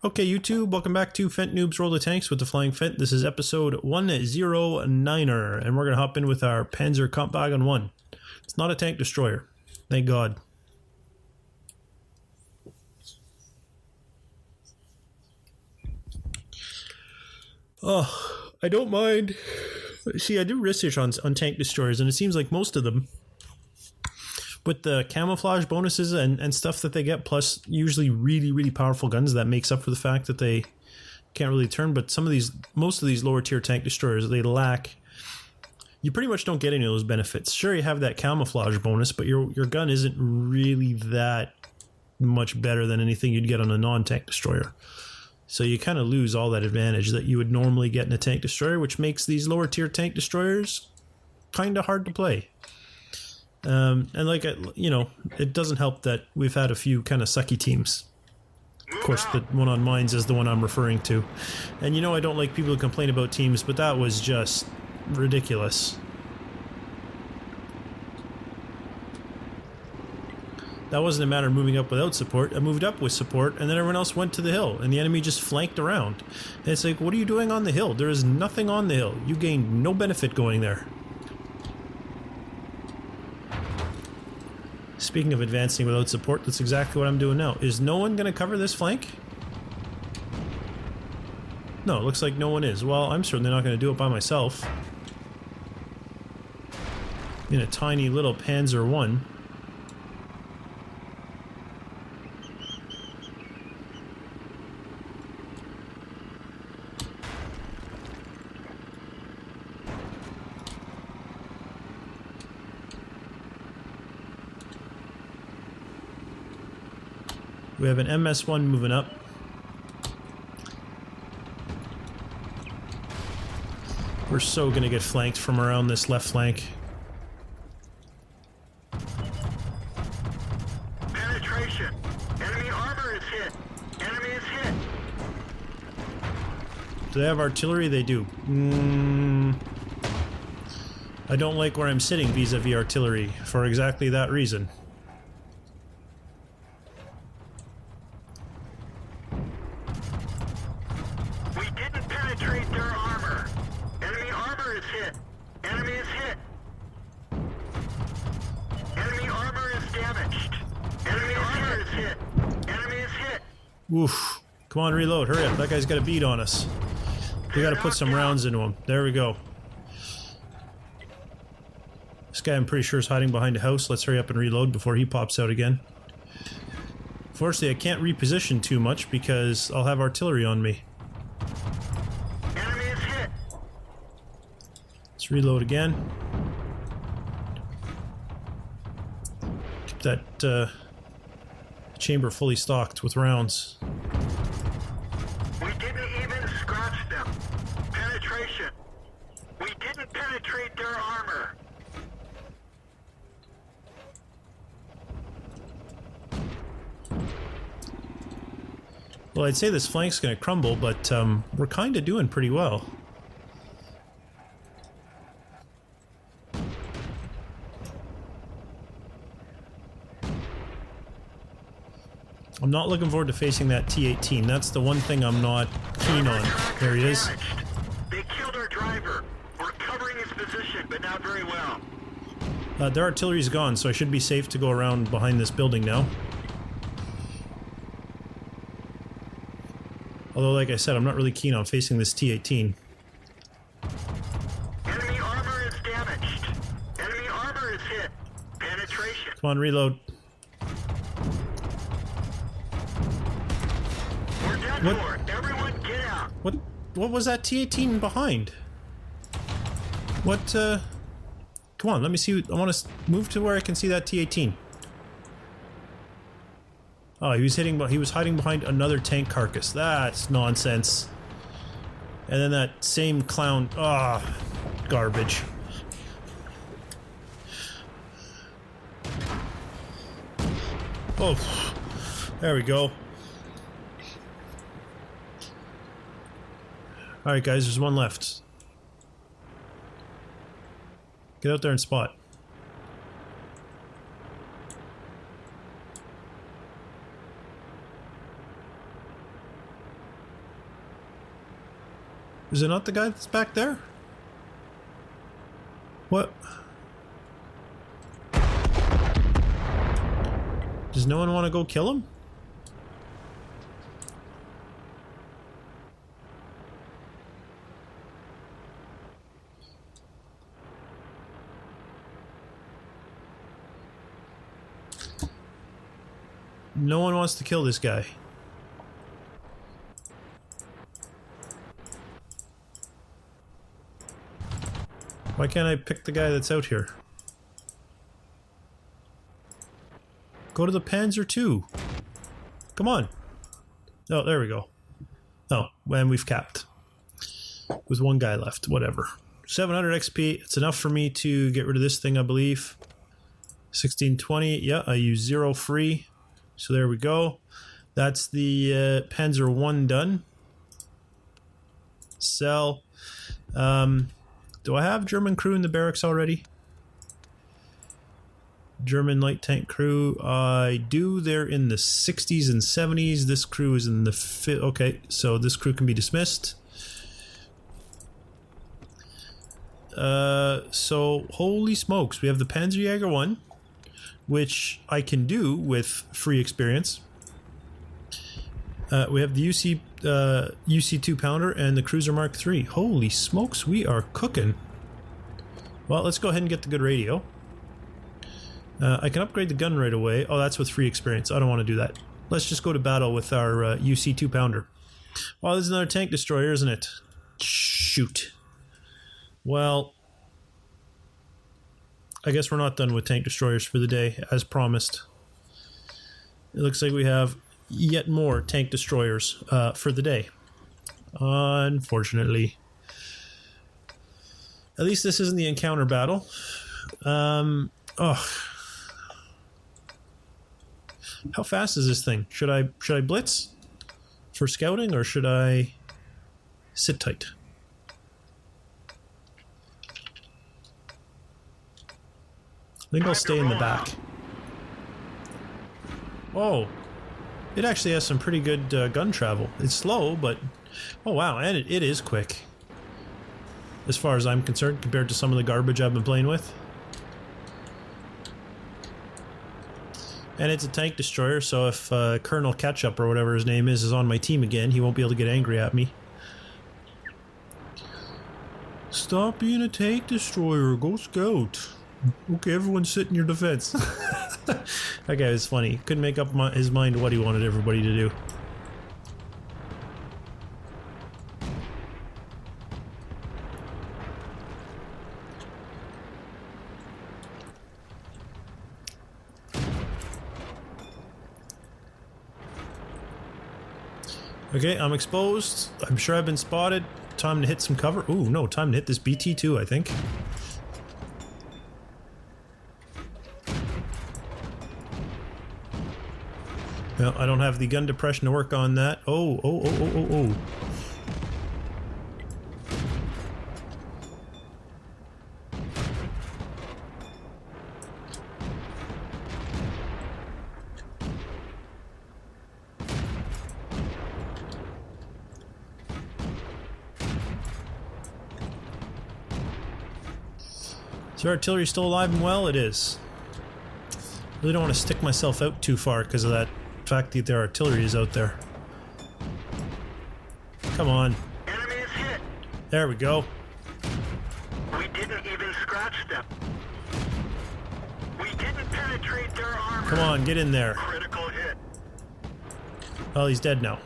Okay, YouTube, welcome back to Phent Noobs Roll the Tanks with the Flying Phent. This is episode 109er, and we're going to hop in with our Panzer Kampfwagen 1. It's not a tank destroyer. Thank God. Oh, I don't mind. See, I do research on tank destroyers, and it seems like most of them, with the camouflage bonuses and stuff that they get, plus usually really powerful guns, that makes up for the fact that they can't really turn. But most of these lower tier tank destroyers, they lack. You pretty much don't get any of those benefits. Sure, you have that camouflage bonus, but your gun isn't really that much better than anything you'd get on a non-tank destroyer. So you kind of lose all that advantage that you would normally get in a tank destroyer, which makes these lower tier tank destroyers kind of hard to play. And like, you know, it doesn't help that we've had a few kind of sucky teams. Of course, the one on mines is the one I'm referring to. And you know I don't like people who complain about teams, but that was just ridiculous. That wasn't a matter of moving up without support. I moved up with support, and then everyone else went to the hill, and the enemy just flanked around. And it's like, what are you doing on the hill? There is nothing on the hill. You gained no benefit going there. Speaking of advancing without support, that's exactly what I'm doing now. Is no one going to cover this flank? No, it looks like no one is. Well, I'm certainly not going to do it by myself. In a tiny little Panzer 1. We have an MS-1 moving up. We're so gonna get flanked from around this left flank. Penetration. Enemy armor is hit. Enemy is hit. Do they have artillery? They do. I don't like where I'm sitting vis-a-vis artillery for exactly that reason. Penetrate their armor. Enemy armor is hit. Enemy is hit. Enemy armor is damaged. Enemy armor is hit. Enemy is hit. Oof. Come on, reload. Hurry up. That guy's got a bead on us. We gotta put some rounds into him. There we go. This guy I'm pretty sure is hiding behind a house. Let's hurry up and reload before he pops out again. Fortunately, I can't reposition too much because I'll have artillery on me. Let's reload again. Keep that chamber fully stocked with rounds. We didn't even scratch them. Penetration. We didn't penetrate their armor. Well, I'd say this flank's gonna crumble, but we're kinda doing pretty well. I'm not looking forward to facing that T-18. That's the one thing I'm not keen on. There he is. They killed our driver. We're covering his position, but not very well. Their artillery's gone, so I should be safe to go around behind this building now. Although, like I said, I'm not really keen on facing this T-18. Enemy armor is damaged. Enemy armor is hit. Penetration. Come on, reload. What? Everyone get out. What was that T-18 behind? What, come on, let me see. I want to move to where I can see that T-18. Oh, he was hiding behind another tank carcass. That's nonsense. And then that same clown, garbage. Oh, there we go. Alright guys, there's one left. Get out there and spot. Is it not the guy that's back there? What? Does no one want to go kill him? No one wants to kill this guy. Why can't I pick the guy that's out here? Go to the Panzer II. Come on. Oh, there we go. Oh, and we've capped. With one guy left, whatever. 700 XP, it's enough for me to get rid of this thing, I believe. 1620, yeah, I use 0 free. So there we go. That's the Panzer I done. Sell. Do I have German crew in the barracks already? German light tank crew. I do. They're in the 60s and 70s. This crew is in the okay, so this crew can be dismissed. So holy smokes, we have the Panzerjäger 1, which I can do with free experience. We have the UC 2 pounder and the Cruiser Mark III. Holy smokes, we are cooking. Well, let's go ahead and get the good radio. I can upgrade the gun right away. Oh, that's with free experience. I don't want to do that. Let's just go to battle with our UC 2 pounder. Oh, there's another tank destroyer, isn't it? Shoot. Well, I guess we're not done with tank destroyers for the day, as promised. It looks like we have yet more tank destroyers for the day. Unfortunately. At least this isn't the encounter battle. Oh. How fast is this thing? Should I blitz for scouting, or should I sit tight? I think I'll stay in the back. Oh, it actually has some pretty good gun travel. It's slow, but oh wow, and it is quick. As far as I'm concerned, compared to some of the garbage I've been playing with. And it's a tank destroyer, so if Colonel Ketchup or whatever his name is on my team again, he won't be able to get angry at me. Stop being a tank destroyer, go scout. Okay, everyone sit in your defense. That guy was funny. Couldn't make up his mind what he wanted everybody to do. Okay, I'm exposed. I'm sure I've been spotted. Time to hit some cover. Ooh, no, time to hit this BT2, I think. No, I don't have the gun depression to work on that. Oh. Is their artillery still alive and well? It is. Really don't want to stick myself out too far because of that fact that their artillery is out there. Come on. Enemy is hit. There we go. We didn't even scratch them. We didn't penetrate their armor. Come on, get in there. Critical hit. Well, he's dead now.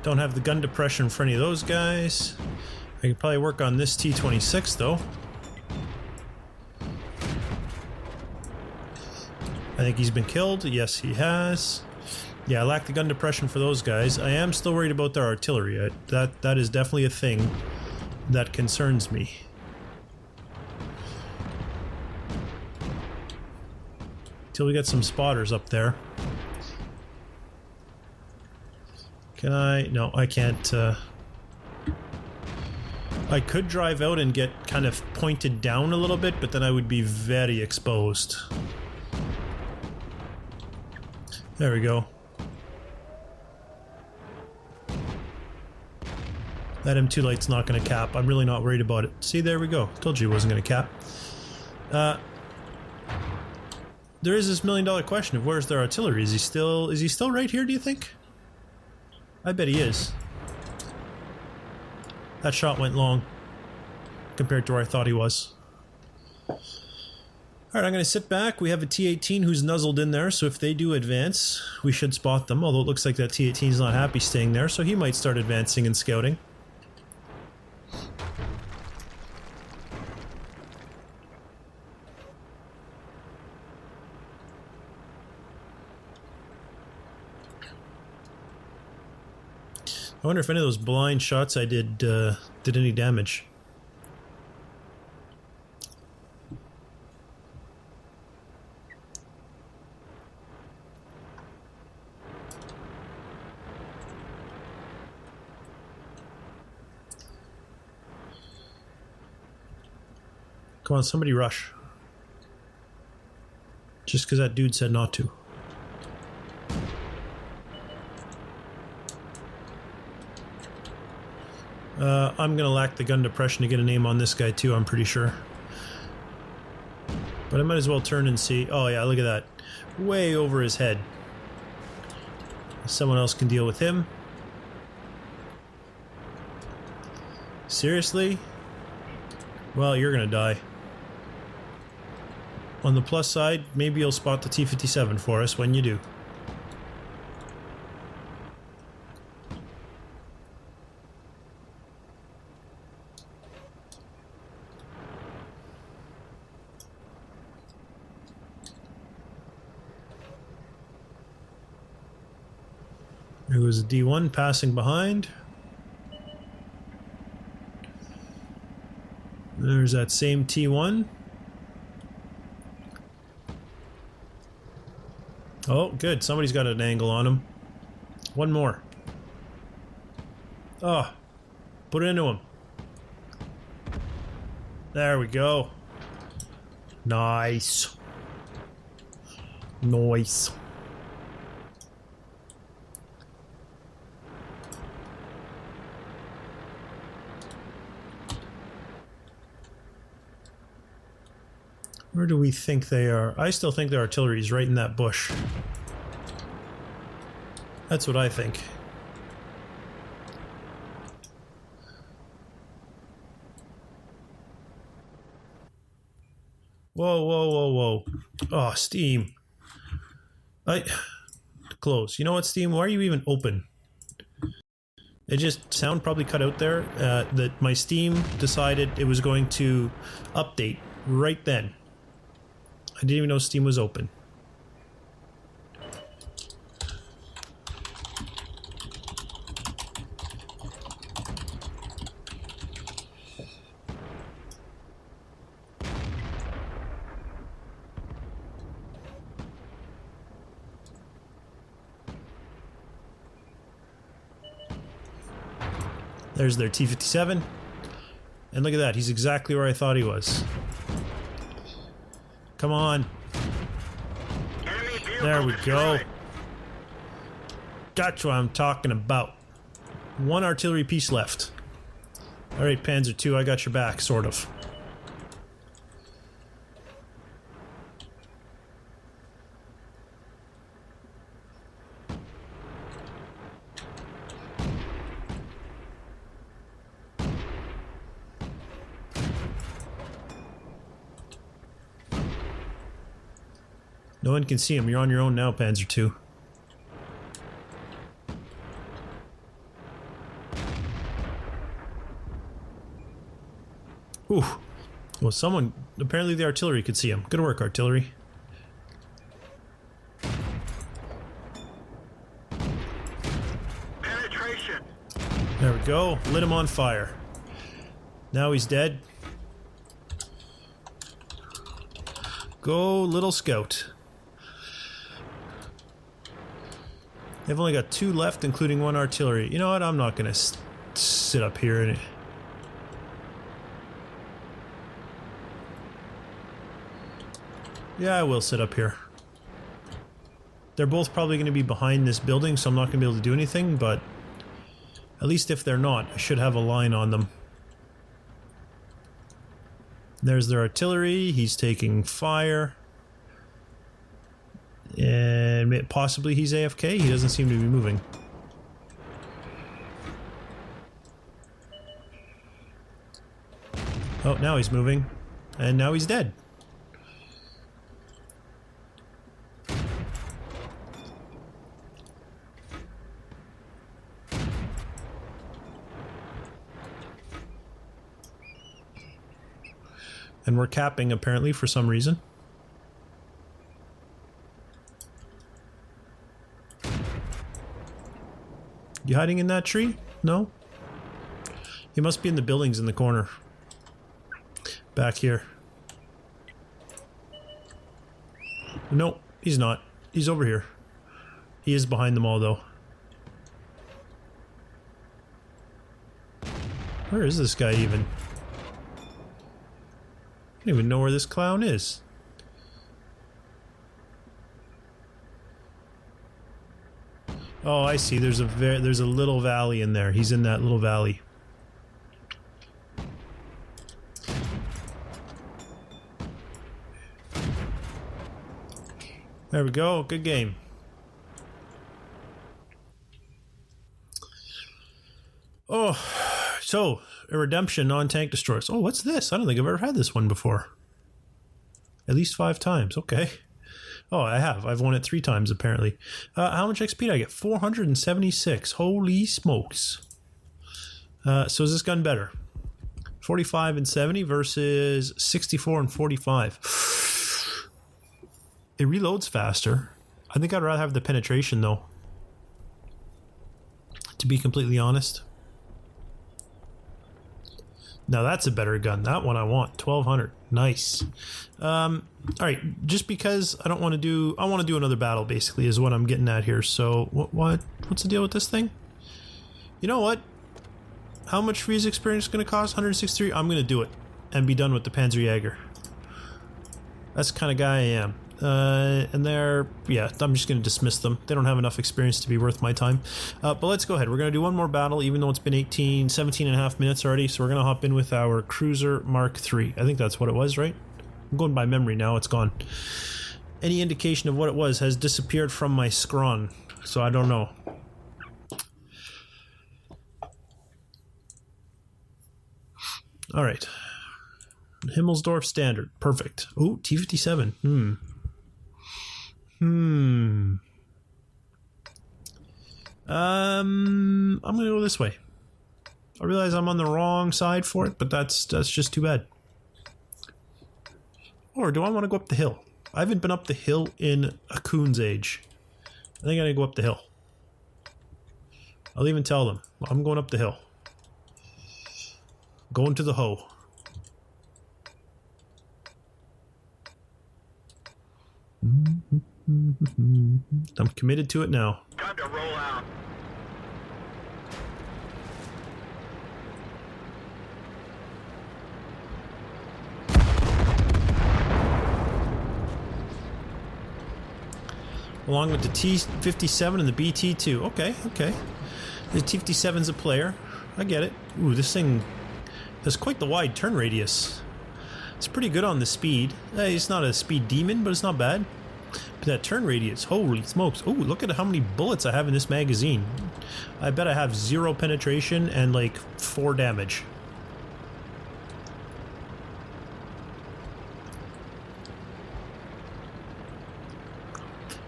Don't have the gun depression for any of those guys. I could probably work on this T-26 though. I think he's been killed. Yes, he has. Yeah, I lack the gun depression for those guys. I am still worried about their artillery. That is definitely a thing that concerns me. Till we get some spotters up there. Can I? No, I can't. I could drive out and get kind of pointed down a little bit, but then I would be very exposed. There we go. That M2 light's not going to cap. I'm really not worried about it. See, there we go. Told you it wasn't going to cap. There is this $1 million question of where's their artillery? Is he still right here, do you think? I bet he is. That shot went long compared to where I thought he was. Alright, I'm going to sit back. We have a T-18 who's nuzzled in there, so if they do advance, we should spot them, although it looks like that T-18 is not happy staying there, so he might start advancing and scouting. I wonder if any of those blind shots I did any damage. Come on, somebody rush. Just because that dude said not to. I'm gonna lack the gun depression to get a name on this guy too, I'm pretty sure. But I might as well turn and see. Oh yeah, look at that. Way over his head. Someone else can deal with him. Seriously? Well, you're gonna die. On the plus side, maybe you'll spot the T-57 for us when you do. There was a D1 passing behind. There's that same T1. Oh, good. Somebody's got an angle on him. One more. Oh, put it into him. There we go. Nice. Nice. Where do we think they are? I still think their artillery is right in that bush. That's what I think. Whoa, whoa, whoa, whoa. Oh, Steam. Close. You know what, Steam? Why are you even open? It just, sound probably cut out there, that my Steam decided it was going to update right then. I didn't even know Steam was open. There's their T-57. And look at that, he's exactly where I thought he was. Come on. There we go. That's what I'm talking about. One artillery piece left. Alright, Panzer II, I got your back, sort of. No one can see him. You're on your own now, Panzer II. Ooh. Well, someone... Apparently the artillery could see him. Good work, artillery. Penetration. There we go. Lit him on fire. Now he's dead. Go, little scout. They've only got 2 left, including 1 artillery. You know what? I'm not gonna sit up here and... Yeah, I will sit up here. They're both probably going to be behind this building, so I'm not going to be able to do anything, but At least if they're not, I should have a line on them. There's their artillery. He's taking fire. And possibly he's AFK. He doesn't seem to be moving. Oh, now he's moving. And now he's dead. And we're capping, apparently, for some reason. You hiding in that tree? No? He must be in the buildings in the corner. Back here. No, he's not. He's over here. He is behind them all, though. Where is this guy even? I don't even know where this clown is. Oh, I see. There's a little valley in there. He's in that little valley. There we go. Good game. Oh, so a redemption non-tank destroyers. Oh, what's this? I don't think I've ever had this one before. At least 5 times. Okay. Oh, I have. I've won it 3 times, apparently. How much XP did I get? 476. Holy smokes. So is this gun better? 45 and 70 versus 64 and 45. It reloads faster. I think I'd rather have the penetration, though. To be completely honest. Now that's a better gun. That one I want. 1200. Nice. Alright, just because I don't want to do... I want to do another battle, basically, is what I'm getting at here. So, what's the deal with this thing? You know what? How much freeze experience is going to cost? 163? I'm going to do it. And be done with the Panzerjäger. That's the kind of guy I am. And they're... yeah, I'm just going to dismiss them. They don't have enough experience to be worth my time. But let's go ahead. We're going to do one more battle, even though it's been 17 and a half minutes already. So we're going to hop in with our Cruiser Mark III. I think that's what it was, right? I'm going by memory now. It's gone. Any indication of what it was has disappeared from my scron. So I don't know. Alright. Himmelsdorf Standard. Perfect. Ooh, T-57. I'm gonna go this way. I realize I'm on the wrong side for it, but that's just too bad. Or do I want to go up the hill? I haven't been up the hill in a coon's age. I think I need to go up the hill. I'll even tell them. I'm going up the hill. Going to the hoe. I'm committed to it now. Time to roll out. Along with the T-57 and the BT-2. Okay, okay. The T-57's a player. I get it. Ooh, this thing has quite the wide turn radius. It's pretty good on the speed. It's not a speed demon, but it's not bad. But that turn radius, holy smokes. Oh, look at how many bullets I have in this magazine. I bet I have 0 penetration and like 4 damage.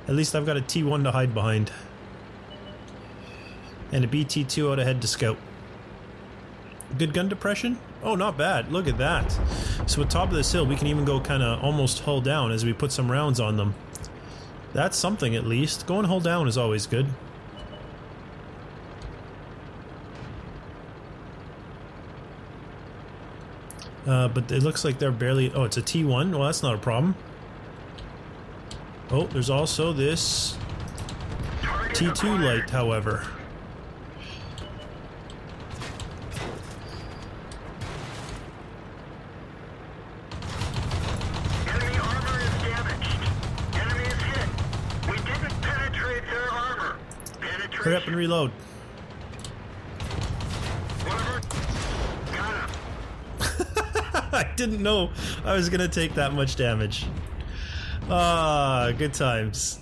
At least I've got a T1 to hide behind. And a BT2 out ahead to scout. Good gun depression? Oh, not bad. Look at that. So at top of this hill, we can even go kind of almost hull down as we put some rounds on them. That's something at least. Going hull down is always good. But it looks like they're barely... oh, it's a T1? Well, that's not a problem. Oh, there's also this T2 light, however. Enemy armor is damaged. Enemy is hit. We didn't penetrate their armor. Hurry up and reload. didn't know I was gonna take that much damage. Ah, good times.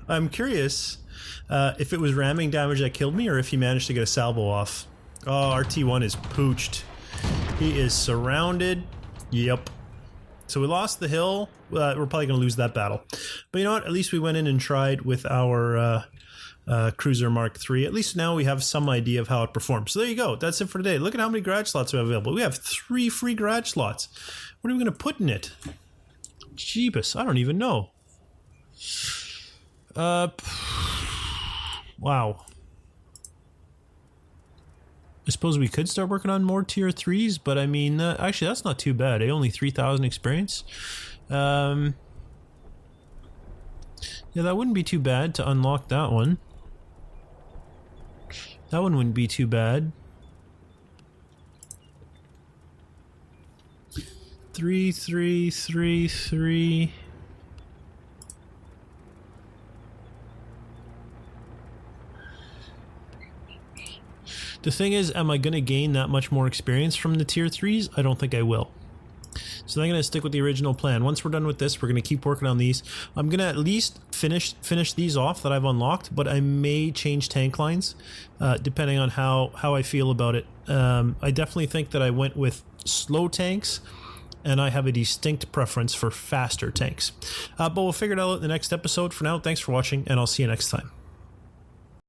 I'm curious if it was ramming damage that killed me or if he managed to get a salvo off. Oh, RT1 is pooched. He is surrounded. Yep. So we lost the hill. We're probably going to lose that battle. But you know what? At least we went in and tried with our Cruiser Mark III. At least now we have some idea of how it performs. So there you go. That's it for today. Look at how many garage slots we have available. We have 3 free garage slots. What are we going to put in it? Jeebus, I don't even know. Wow. I suppose we could start working on more tier 3s, but I mean, actually that's not too bad. Only 3,000 experience. Yeah, that wouldn't be too bad to unlock that one. That one wouldn't be too bad. 3, 3, 3, 3. The thing is, am I going to gain that much more experience from the tier 3s? I don't think I will. So I'm going to stick with the original plan. Once we're done with this, we're going to keep working on these. I'm going to at least finish these off that I've unlocked, but I may change tank lines depending on how I feel about it. I definitely think that I went with slow tanks, and I have a distinct preference for faster tanks. But we'll figure it out in the next episode. For now, thanks for watching, and I'll see you next time.